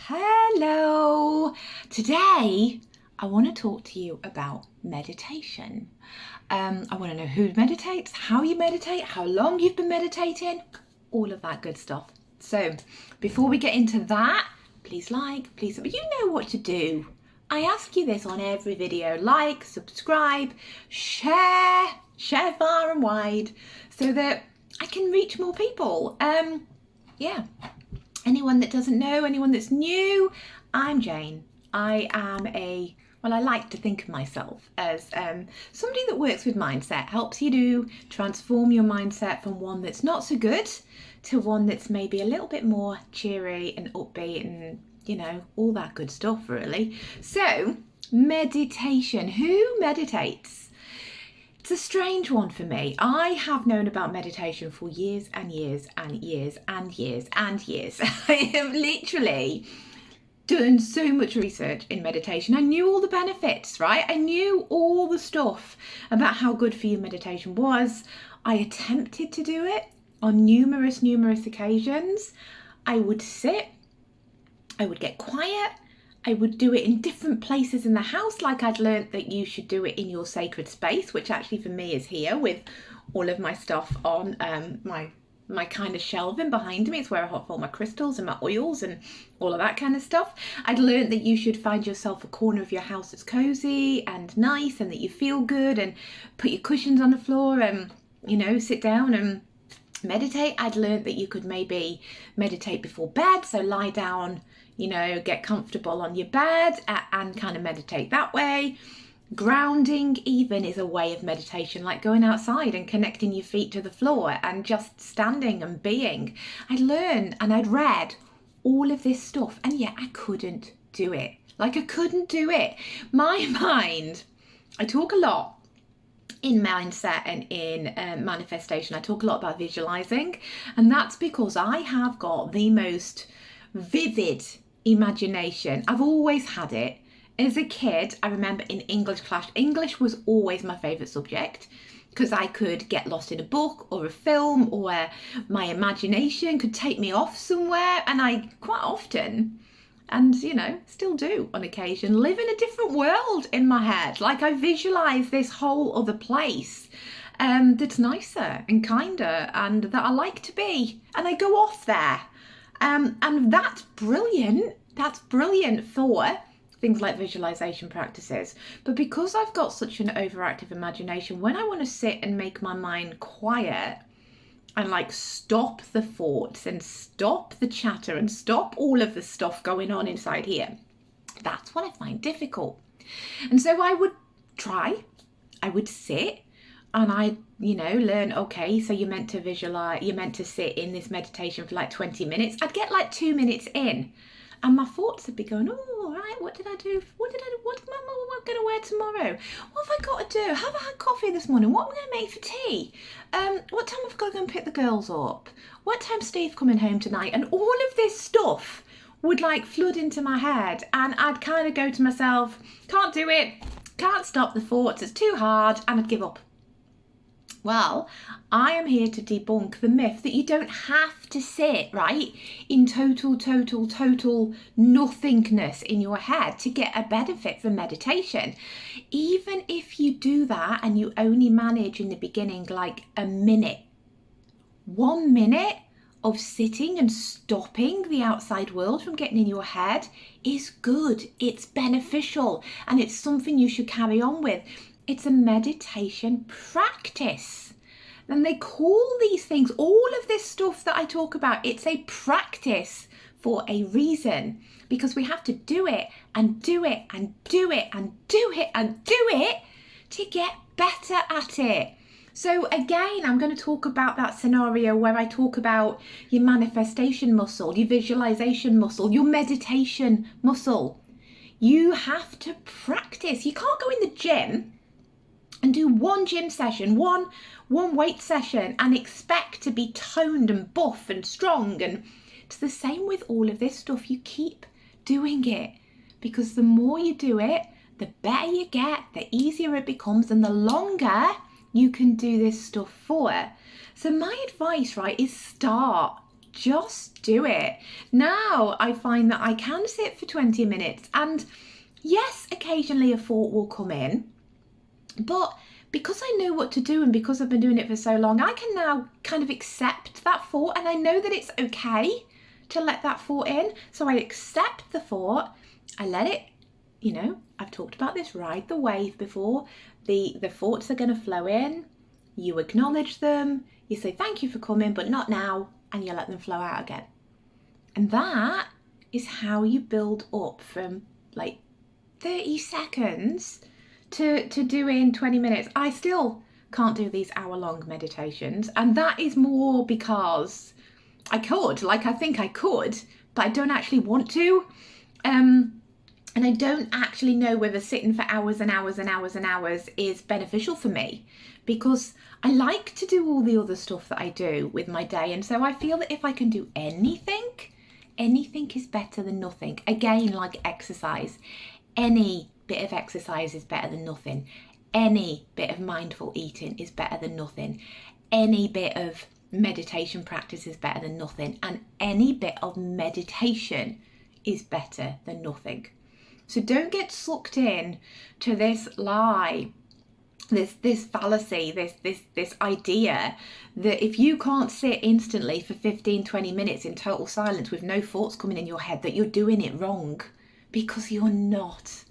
Hello! Today I want to talk to you about meditation. I want to know who meditates, how you meditate, how long you've been meditating, all of that good stuff. So before we get into that, please you know what to do. I ask you this on every video: like, subscribe, share far and wide so that I can reach more people. Anyone that doesn't know, anyone that's new, I'm Jane. I am I like to think of myself as somebody that works with mindset, helps you to transform your mindset from one that's not so good to one that's maybe a little bit more cheery and upbeat and, all that good stuff, really. So, meditation. Who meditates? It's a strange one for me. I have known about meditation for years and years and years and years and years. I have literally done so much research in meditation. I knew all the benefits, right? I knew all the stuff about how good for you meditation was. I attempted to do it on numerous occasions. I would sit, I would get quiet, I would do it in different places in the house. Like, I'd learnt that you should do it in your sacred space, which actually for me is here with all of my stuff on my kind of shelving behind me. It's where I have all my crystals and my oils and all of that kind of stuff. I'd learnt that you should find yourself a corner of your house that's cozy and nice and that you feel good, and put your cushions on the floor and, sit down and meditate. I'd learnt that you could maybe meditate before bed, so lie down, get comfortable on your bed and kind of meditate that way. Grounding even is a way of meditation, like going outside and connecting your feet to the floor and just standing and being. I'd learned and I'd read all of this stuff, and yet I couldn't do it. I couldn't do it. My mind, I talk a lot in mindset and in manifestation. I talk a lot about visualizing, and that's because I have got the most vivid imagination. I've always had it. As a kid, I remember in English class, English was always my favourite subject because I could get lost in a book or a film, or my imagination could take me off somewhere, and I quite often, and still do on occasion, live in a different world in my head. I visualise this whole other place that's nicer and kinder and that I like to be, and I go off there. And that's brilliant. That's brilliant for things like visualization practices. But because I've got such an overactive imagination, when I want to sit and make my mind quiet and stop the thoughts and stop the chatter and stop all of the stuff going on inside here, that's what I find difficult. And so I would sit, and I, learn, okay, so you're meant to visualize, you're meant to sit in this meditation for 20 minutes. I'd get 2 minutes in, and my thoughts would be going, oh, all right, what did I do? What am I going to wear tomorrow? What have I got to do? Have I had coffee this morning? What am I going to make for tea? What time have I got to go and pick the girls up? What time's Steve coming home tonight? And all of this stuff would flood into my head, and I'd kind of go to myself, can't do it, can't stop the thoughts, it's too hard, and I'd give up. Well, I am here to debunk the myth that you don't have to sit, right, in total nothingness in your head to get a benefit from meditation. Even if you do that and you only manage in the beginning a minute, 1 minute of sitting and stopping the outside world from getting in your head is good. It's beneficial, and it's something you should carry on with. It's a meditation practice. And they call these things, all of this stuff that I talk about, it's a practice for a reason, because we have to do it and do it and do it and do it and do it to get better at it. So again, I'm going to talk about that scenario where I talk about your manifestation muscle, your visualization muscle, your meditation muscle. You have to practice. You can't go in the gym and do one gym session, one weight session, and expect to be toned and buff and strong. And it's the same with all of this stuff. You keep doing it, because the more you do it, the better you get, the easier it becomes, and the longer you can do this stuff for. So my advice, right, is start. just do it. Now I find that I can sit for 20 minutes, and yes, occasionally a thought will come in, but because I know what to do and because I've been doing it for so long, I can now kind of accept that thought, and I know that it's okay to let that thought in. So I accept the thought, I let it, I've talked about this, ride the wave before. The thoughts are going to flow in, you acknowledge them, you say thank you for coming, but not now, and you let them flow out again. And that is how you build up from like 30 seconds to doing 20 minutes. I still can't do these hour-long meditations, and that is more because I think I could, but I don't actually want to. And I don't actually know whether sitting for hours and hours and hours and hours is beneficial for me, because I like to do all the other stuff that I do with my day. And so I feel that if I can do anything is better than nothing. Again, like exercise, any bit of exercise is better than nothing. Any bit of mindful eating is better than nothing. Any bit of meditation practice is better than nothing. And any bit of meditation is better than nothing. So don't get sucked in to this lie, this fallacy, this idea that if you can't sit instantly for 15, 20 minutes in total silence with no thoughts coming in your head, that you're doing it wrong, because you're not.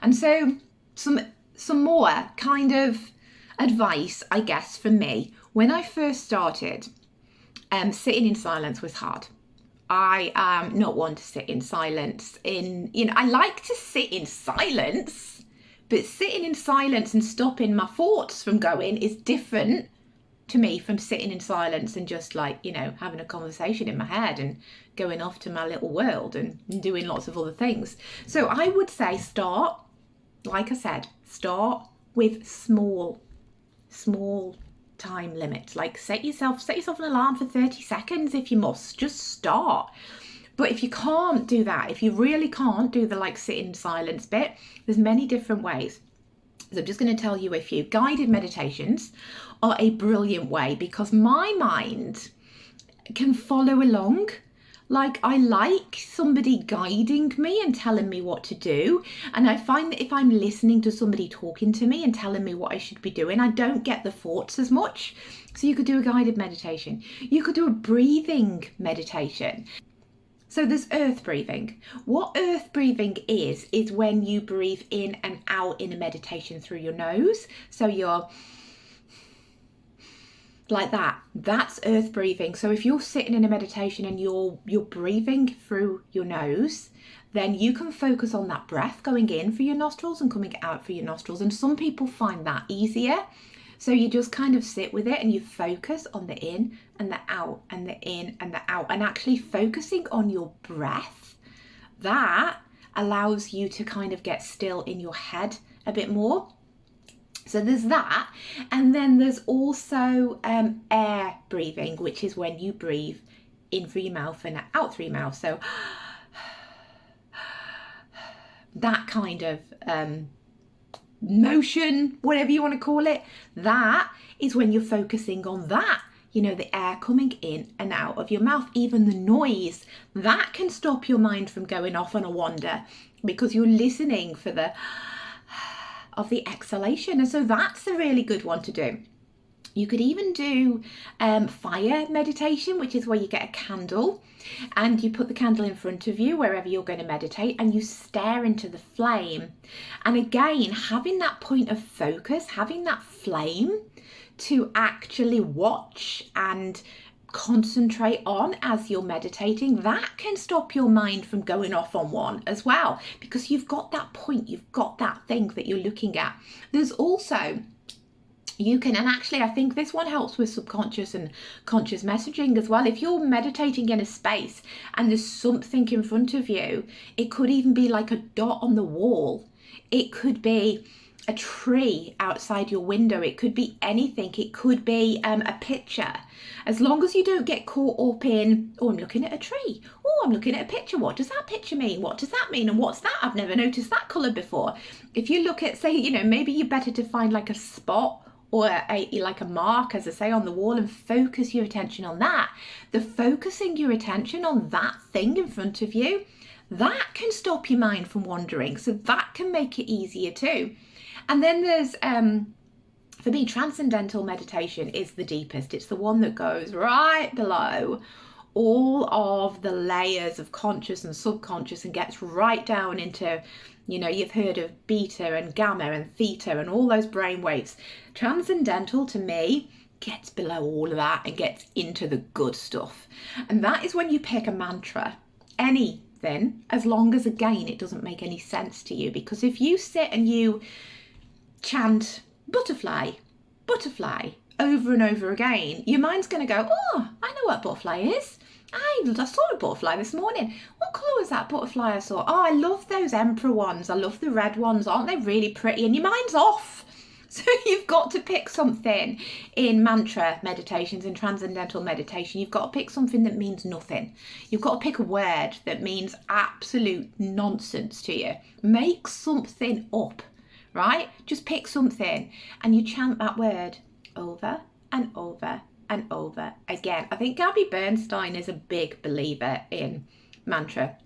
And so some more kind of advice, I guess, for me. When I first started, sitting in silence was hard. I am not one to sit in silence. I like to sit in silence, but sitting in silence and stopping my thoughts from going is different to me from sitting in silence and just having a conversation in my head and going off to my little world and doing lots of other things. So I would say start with small time limits. Like set yourself an alarm for 30 seconds if you must. Just start. But if you can't do that, if you really can't do the sit in silence bit, there's many different ways. So I'm just going to tell you a few. Guided meditations are a brilliant way, because my mind can follow along. I like somebody guiding me and telling me what to do. And I find that if I'm listening to somebody talking to me and telling me what I should be doing, I don't get the thoughts as much. So you could do a guided meditation. You could do a breathing meditation. So there's earth breathing. What earth breathing is when you breathe in and out in a meditation through your nose. So you're like that. That's earth breathing. So if you're sitting in a meditation and you're breathing through your nose, then you can focus on that breath going in for your nostrils and coming out for your nostrils. And some people find that easier. So you just kind of sit with it and you focus on the in and the out and the in and the out, and actually focusing on your breath. That allows you to kind of get still in your head a bit more. So there's that. And then there's also air breathing, which is when you breathe in through your mouth and out through your mouth. So that kind of motion, whatever you want to call it, that is when you're focusing on that. The air coming in and out of your mouth, even the noise, that can stop your mind from going off on a wander, because you're listening for the exhalation. And so that's a really good one to do. You could even do fire meditation, which is where you get a candle and you put the candle in front of you wherever you're going to meditate, and you stare into the flame. And again, having that point of focus, having that flame to actually watch and concentrate on as you're meditating, that can stop your mind from going off on one as well, because you've got that point, you've got that thing that you're looking at. There's also, you can, and actually I think this one helps with subconscious and conscious messaging as well. If you're meditating in a space and there's something in front of you, it could even be like a dot on the wall. It could be a tree outside your window. It could be anything. It could be a picture. As long as you don't get caught up in, oh, I'm looking at a tree. Oh, I'm looking at a picture. What does that picture mean? What does that mean? And what's that? I've never noticed that colour before. If you look at, say, maybe you're better to find like a spot or like a mark, as I say, on the wall, and focus your attention on that. The focusing your attention on that thing in front of you, that can stop your mind from wandering. So that can make it easier too. And then there's, for me, transcendental meditation is the deepest. It's the one that goes right below all of the layers of conscious and subconscious and gets right down into, you know, you've heard of beta and gamma and theta and all those brain waves. Transcendental, to me, gets below all of that and gets into the good stuff. And that is when you pick a mantra, anything, as long as, again, it doesn't make any sense to you. Because if you sit and you chant butterfly, butterfly, over and over again, your mind's going to go, oh, I know what butterfly is. I saw a butterfly this morning. What colour was that butterfly I saw? Oh, I love those emperor ones. I love the red ones. Aren't they really pretty? And your mind's off. So you've got to pick something in mantra meditations, in transcendental meditation. You've got to pick something that means nothing. You've got to pick a word that means absolute nonsense to you. Make something up, right? Just pick something and you chant that word over and over and over again. I think Gabby Bernstein is a big believer in mantra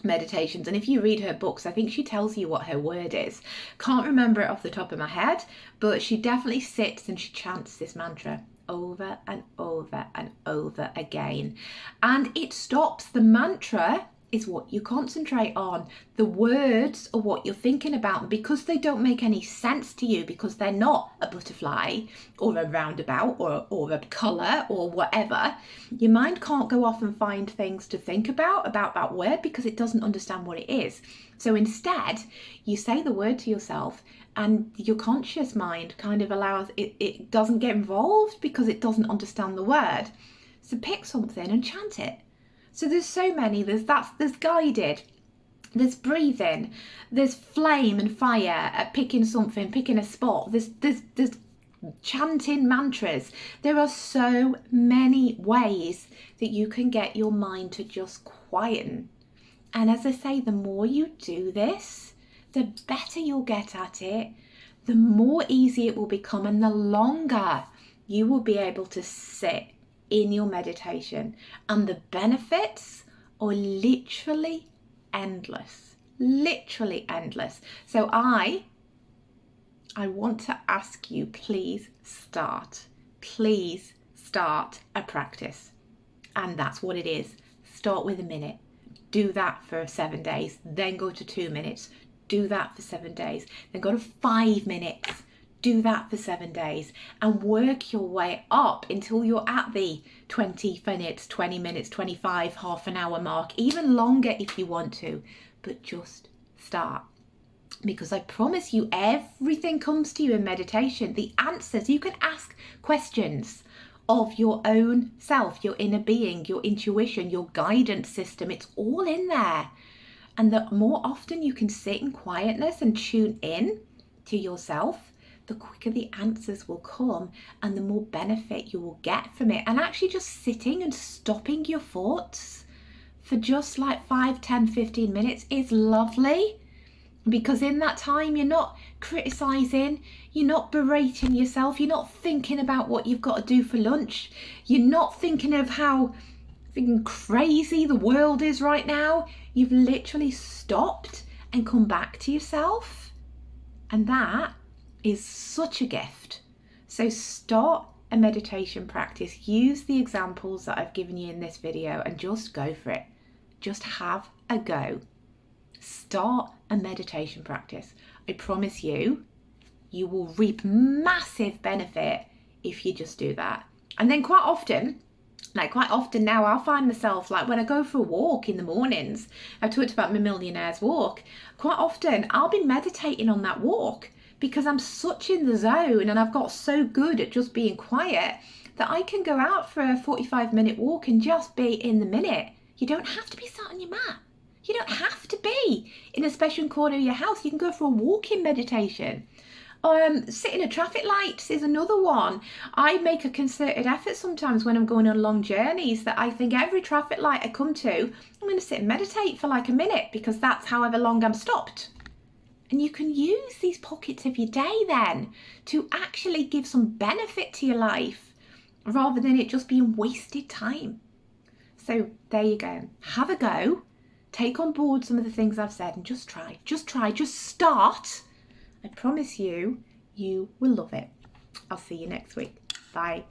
meditations, and if you read her books, I think she tells you what her word is. Can't remember it off the top of my head, but she definitely sits and she chants this mantra over and over and over again, and it stops. The mantra is what you concentrate on. The words are what you're thinking about, and because they don't make any sense to you, because they're not a butterfly or a roundabout or a colour or whatever, your mind can't go off and find things to think about that word because it doesn't understand what it is. So instead, you say the word to yourself and your conscious mind kind of allows it doesn't get involved because it doesn't understand the word. So pick something and chant it. So there's so many, there's guided, there's breathing, there's flame and fire at picking something, picking a spot, there's chanting mantras. There are so many ways that you can get your mind to just quieten. And as I say, the more you do this, the better you'll get at it, the more easy it will become, and the longer you will be able to sit in your meditation, and the benefits are literally endless, So I want to ask you, please start a practice. And that's what it is. Start with a minute, do that for 7 days, then go to 2 minutes, do that for 7 days, then go to 5 minutes, do that for 7 days, and work your way up until you're at the 20 minutes, 20 minutes, 25, half an hour mark, even longer if you want to, but just start. Because I promise you, everything comes to you in meditation. The answers, you can ask questions of your own self, your inner being, your intuition, your guidance system. It's all in there. And the more often you can sit in quietness and tune in to yourself, the quicker the answers will come and the more benefit you will get from it. And actually just sitting and stopping your thoughts for just like 5, 10, 15 minutes is lovely, because in that time you're not criticizing, you're not berating yourself, you're not thinking about what you've got to do for lunch, you're not thinking of how freaking crazy the world is right now. You've literally stopped and come back to yourself, and that is such a gift. So start a meditation practice. Use the examples that I've given you in this video and just go for it. Just have a go. Start a meditation practice. I promise you, you will reap massive benefit if you just do that. And then quite often now, I'll find myself, like when I go for a walk in the mornings, I've talked about my millionaire's walk, quite often I'll be meditating on that walk, because I'm such in the zone and I've got so good at just being quiet that I can go out for a 45-minute walk and just be in the minute. You don't have to be sat on your mat. You don't have to be in a special corner of your house. You can go for a walking meditation. Sitting at traffic lights is another one. I make a concerted effort sometimes when I'm going on long journeys that I think every traffic light I come to, I'm going to sit and meditate for like a minute, because that's however long I'm stopped. And you can use these pockets of your day then to actually give some benefit to your life rather than it just being wasted time. So there you go. Have a go. Take on board some of the things I've said and just try, just start. I promise you, you will love it. I'll see you next week. Bye.